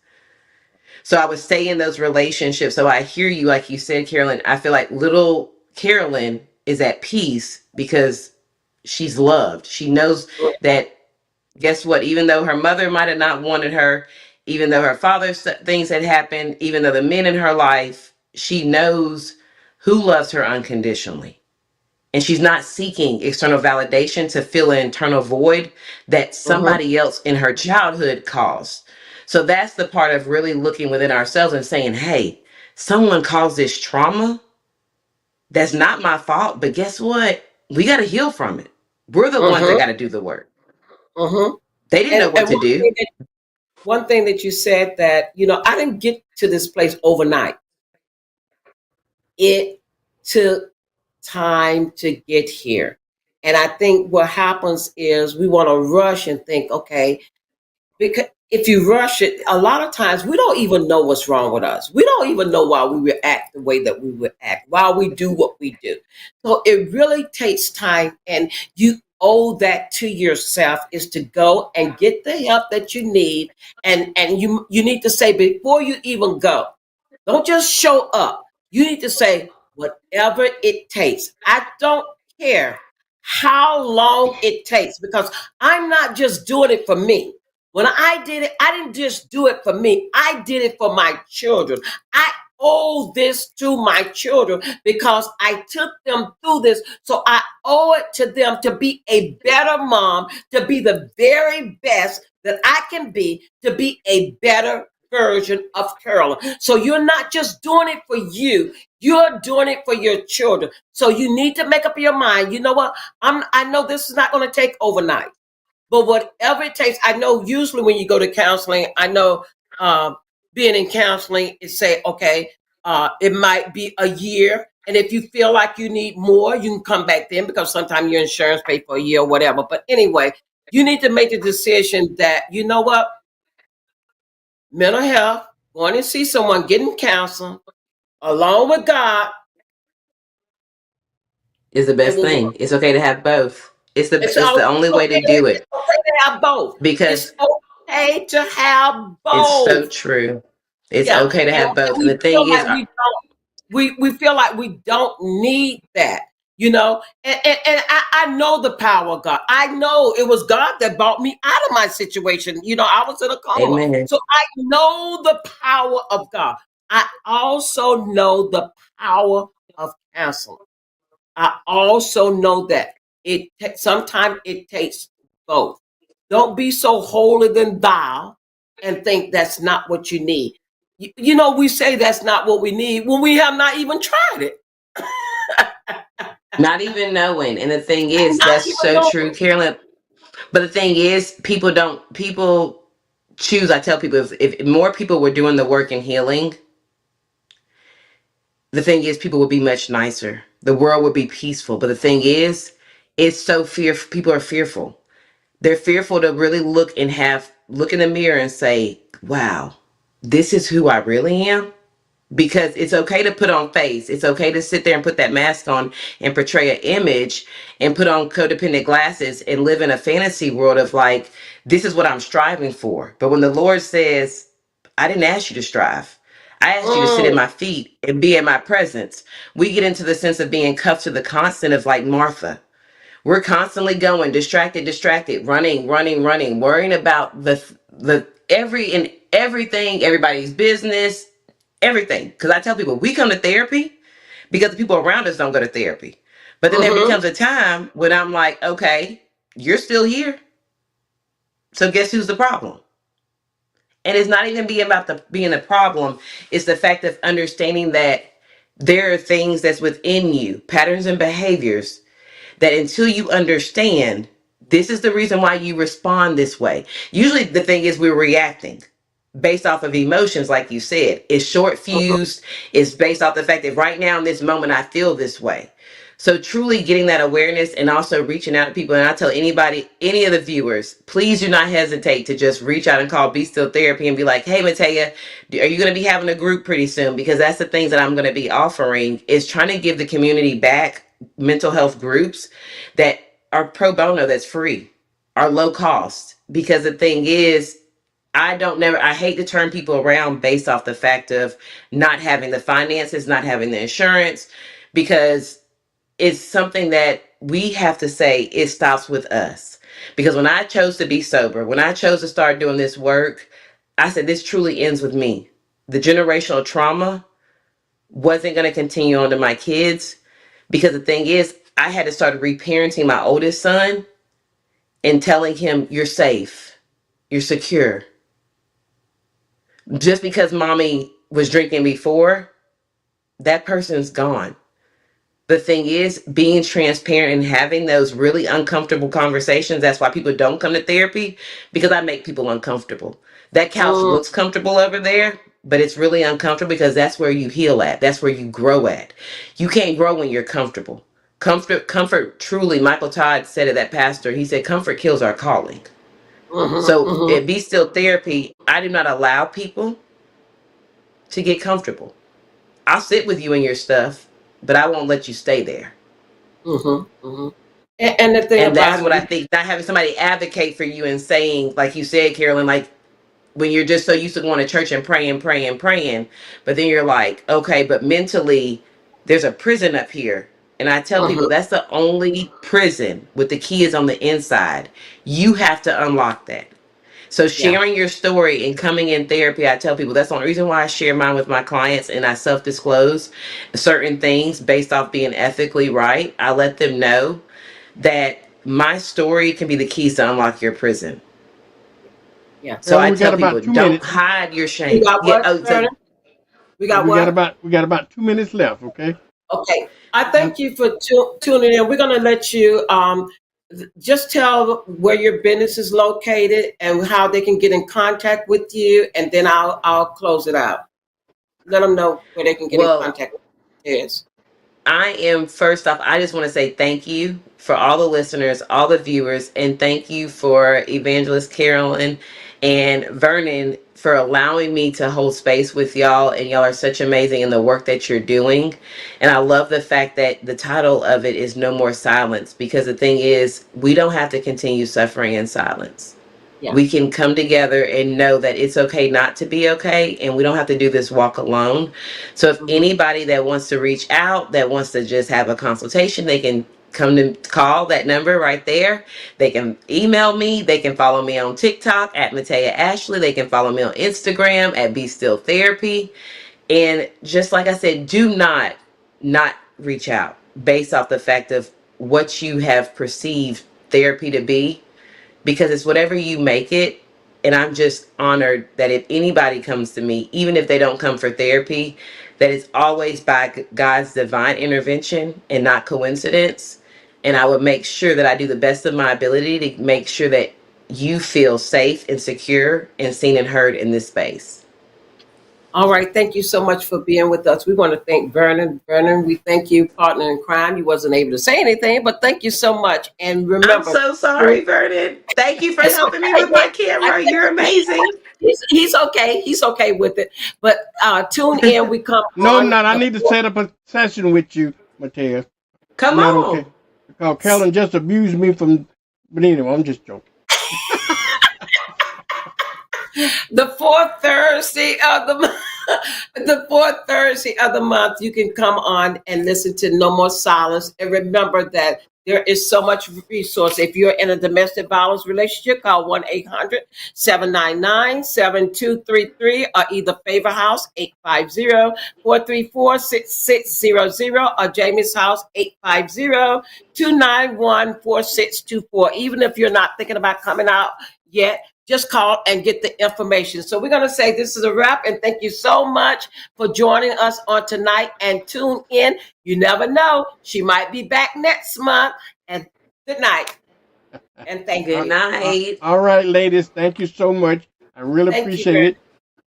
So I would stay in those relationships. So I hear you, like you said, Carolyn. I feel like little Carolyn is at peace because she's loved. She knows that, guess what? Even though her mother might have not wanted her, even though her father's things had happened, even though the men in her life, she knows who loves her unconditionally. And she's not seeking external validation to fill an internal void that mm-hmm, somebody else in her childhood caused. So that's the part of really looking within ourselves and saying, hey, someone caused this trauma. That's not my fault. But guess what? We got to heal from it. We're the ones that mm-hmm, got to do the work. mm-hmm. They didn't know what And to do. one thing that you said that, I didn't get to this place overnight. It took time to get here. And I think what happens is we want to rush and think, okay, because if you rush it, a lot of times we don't even know what's wrong with us. We don't even know why we react the way that we react, why we do what we do. So it really takes time, and you owe that to yourself is to go and get the help that you need. And you need to say before you even go, don't just show up. You need to say, whatever it takes. I don't care how long it takes because I'm not just doing it for me. When I did it, I didn't just do it for me. I did it for my children. I owe this to my children because I took them through this. So I owe it to them to be a better mom, to be the very best that I can be, to be a better version of Carolyn. So you're not just doing it for you, you're doing it for your children. So you need to make up your mind. You know what? I know this is not going to take overnight. But whatever it takes, I know usually when you go to counseling, I know being in counseling is say, okay, it might be a year. And if you feel like you need more, you can come back then because sometimes your insurance pay for a year or whatever. But anyway, you need to make a decision that, you know what, mental health, going and see someone, getting counseling, along with God, Is the it best will thing. work. It's okay to have both. It's, It's the it's only way to okay. do It's it okay to have both. It's because okay to have it's so both. true. It's Yeah, okay to have both. And we the thing feel is, like we feel like we don't need that, you know. And I know the power of God. I know it was God that brought me out of my situation. You know, I was in a coma, amen. so I know the power of God. I also know the power of counseling. I also know that sometimes it takes both. Don't be so holier than thou and think that's not what you need. You know, we say that's not what we need when we have not even tried it. Not even knowing. And the thing is, Not that's even so true, knowing. Carolyn. But the thing is, people choose. I tell people if more people were doing the work and healing, the thing is, people would be much nicer. The world would be peaceful. But the thing is, it's so fearful. People are fearful. They're fearful to really look in the mirror and say, wow, this is who I really am. Because it's okay to put on face. It's okay to sit there and put that mask on and portray an image and put on codependent glasses and live in a fantasy world of like, this is what I'm striving for. But when the Lord says, I didn't ask you to strive. I asked you to sit at Mm, my feet and be in my presence. We get into the sense of being cuffed to the constant of like Martha. We're constantly going distracted, running, worrying about the every and everything, everybody's business, everything. Because I tell people we come to therapy because the people around us don't go to therapy. But then there mm-hmm, becomes a time when I'm like, okay, you're still here. So guess who's the problem? And it's not even being about the being the problem. It's the fact of understanding that there are things that's within you, patterns and behaviors that until you understand, this is the reason why you respond this way. Usually the thing is we're reacting based off of emotions, like you said. It's short mm-hmm, fused. It's based off the fact that right now in this moment I feel this way. So truly getting that awareness and also reaching out to people. And I tell anybody, any of the viewers, please do not hesitate to just reach out and call Be Still Therapy and be like, hey, Matea, are you going to be having a group pretty soon? Because that's the things that I'm going to be offering is trying to give the community back mental health groups that are pro bono, that's free, are low cost. Because the thing is, I hate to turn people around based off the fact of not having the finances, not having the insurance, because it's something that we have to say it stops with us. Because when I chose to be sober, when I chose to start doing this work, I said, this truly ends with me. The generational trauma wasn't going to continue on to my kids because the thing is, I had to start reparenting my oldest son and telling him, you're safe, you're secure. Just because mommy was drinking before, that person's gone. The thing is, being transparent and having those really uncomfortable conversations. That's why people don't come to therapy, because I make people uncomfortable. That couch mm, looks comfortable over there, but it's really uncomfortable because that's where you heal at. That's where you grow at. You can't grow when you're comfortable. Comfort truly, Michael Todd said it, that pastor, he said, comfort kills our calling. mm-hmm, So mm-hmm, at Be Still Therapy, I do not allow people to get comfortable. I'll sit with you in your stuff, but I won't let you stay there. mm-hmm, mm-hmm. And the thing And about that's it, what I think, not having somebody advocate for you and saying, like you said, Carolyn, like when you're just so used to going to church and praying, but then you're like, okay, but mentally, there's a prison up here. And I tell people that's the only prison with the key is on the inside. You have to unlock that. So sharing your story and coming in therapy, I tell people that's the only reason why I share mine with my clients, and I self-disclose certain things based off being ethically right. I let them know that my story can be the keys to unlock your prison. Yeah. So Well, I we got tell about people, 2 don't minutes. hide your We shame. got Yeah. what, Oh, Vernon? so We got We got what? about 2 minutes left. Okay. Okay. I thank you for tuning in. We're going to let you just tell where your business is located and how they can get in contact with you, and then I'll close it out. Let them know where they can get in well, contact with you. Yes. I am first off, I just want to say thank you for all the listeners, all the viewers, and thank you for Evangelist Carolyn and Vernon for allowing me to hold space with y'all. And y'all are such amazing in the work that you're doing. And I love the fact that the title of it is No More Silence, because the thing is, we don't have to continue suffering in silence. Yeah. We can come together and know that it's okay not to be okay, and we don't have to do this walk alone. So if anybody that wants to reach out, that wants to just have a consultation, they can come to call that number right there. They can email me. They can follow me on TikTok at Matea Ashley. They can follow me on Instagram at Be Still Therapy. And just like I said, do not reach out based off the fact of what you have perceived therapy to be, because it's whatever you make it. And I'm just honored that if anybody comes to me, even if they don't come for therapy, that it's always by God's divine intervention and not coincidence. And I would make sure that I do the best of my ability to make sure that you feel safe and secure and seen and heard in this space. All right. Thank you so much for being with us. We want to thank Vernon. Vernon, we thank you, partner in crime. You wasn't able to say anything, but thank you so much. And remember, I'm so sorry, Vernon. Thank you for it's helping me with okay. my camera. You're amazing. He's okay. He's okay with it. But tune in. We come No, I'm on not. I the need to set up a session with you, Mateus. Come Not okay. on. Because Carolyn just abused me from. But anyway, I'm just joking. the fourth Thursday of the month. The fourth Thursday of the month, you can come on and listen to No More Silence. And remember that there is so much resource. If you're in a domestic violence relationship, call 1-800-799-7233 or either Favor House 850-434-6600 or Jamie's House 850-291-4624. Even if you're not thinking about coming out yet, just call and get the information. So we're going to say this is a wrap, and thank you so much for joining us on tonight, and tune in. You never know. She might be back next month. And good night. And thank you. Good night. All right, ladies. Thank you so much. I really Thank you. appreciate it.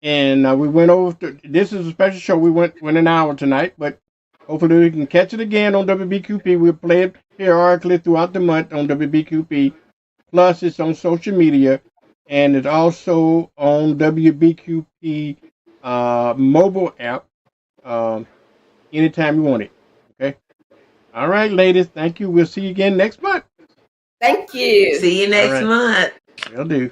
And we went over this is a special show. We went an hour tonight, but hopefully we can catch it again on WBQP. We'll play it periodically throughout the month on WBQP. Plus, it's on social media. And it's also on WBQP mobile app anytime you want it. Okay? All right, ladies. Thank you. We'll see you again next month. Thank you. See you next month. Will do.